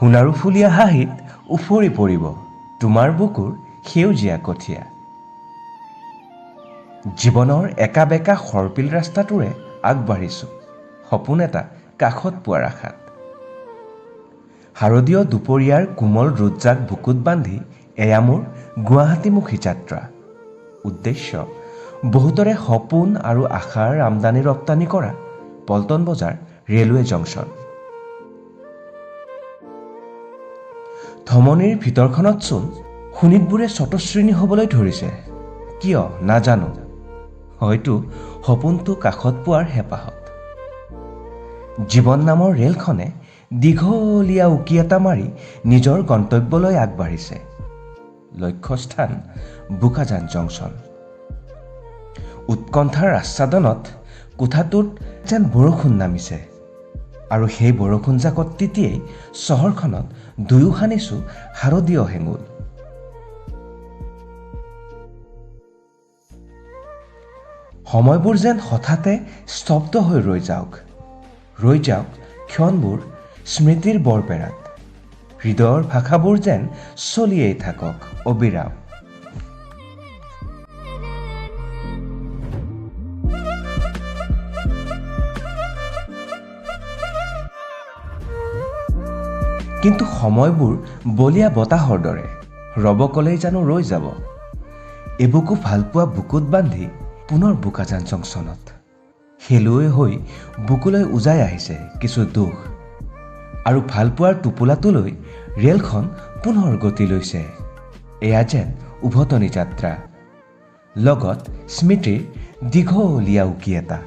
সোণাৰু ফুলীয়া হাঁহিত উফৰি পৰিব তোমাৰ বুকুৰ সেউজীয়া কঠীয়া। জীৱনৰ একা বেকা সৰ্পিল ৰাস্তাটোৰে আগবাঢ়িছোঁ সপোন এটা কাষত পোৱাৰ আশাত। শাৰদীয় দুপৰীয়াৰ কোমল ৰ'দজাক বুকুত বান্ধি এয়া মোৰ গুৱাহাটীমুখী যাত্ৰা। উদ্দেশ্য বহুতৰে সপোন আৰু আশাৰ আমদানি ৰপ্তানি কৰা পল্টন বজাৰ ৰেলৱে জংচন। ধমনীৰ ভিতৰখনতচোন শোণিতবোৰে স্বতশ্ৰেণী হ'বলৈ ধৰিছে, কিয় নাজানো, হয়তো সপোনটো কাষত পোৱাৰ হেঁপাহত। জীৱন নামৰ ৰেলখনে দীঘলীয়া উকি এটা মাৰি নিজৰ গন্তব্যলৈ আগবাঢ়িছে। লক্ষ্যস্থান বোকাজান জংচন। উৎকণ্ঠাৰ আচ্ছাদনত কোঠাটোত যেন বৰষুণ নামিছে আৰু সেই বৰষুণজাকত তিতিয়েই চহৰখনত দুয়ো সানিছোঁ শাৰদীয় হেঙুল। সময়বোৰ যেন হঠাতে স্তব্ধ হৈ ৰৈ যাওক ক্ষণবোৰ স্মৃতিৰ বৰপেৰাত। হৃদয়ৰ ভাষাবোৰ যেন চলিয়েই থাকক অবিৰাম। কিন্তু সময়বোৰ বলীয়া বতাহৰ দৰে ৰ'ব ক'লেই জানো ৰৈ যাব। এবুকু ভালপোৱা বুকুত বান্ধি পুনৰ বোকাজান জংচনত খেলুৱৈ হৈ বুকুলৈ উজাই আহিছে কিছু দুখ, আৰু ভালপোৱাৰ টোপোলাটোলৈ ৰেলখন পুনৰ গতি লৈছে। এয়া যেন উভতনি যাত্ৰা, লগত স্মৃতিৰ দীঘলীয়া উকি এটা।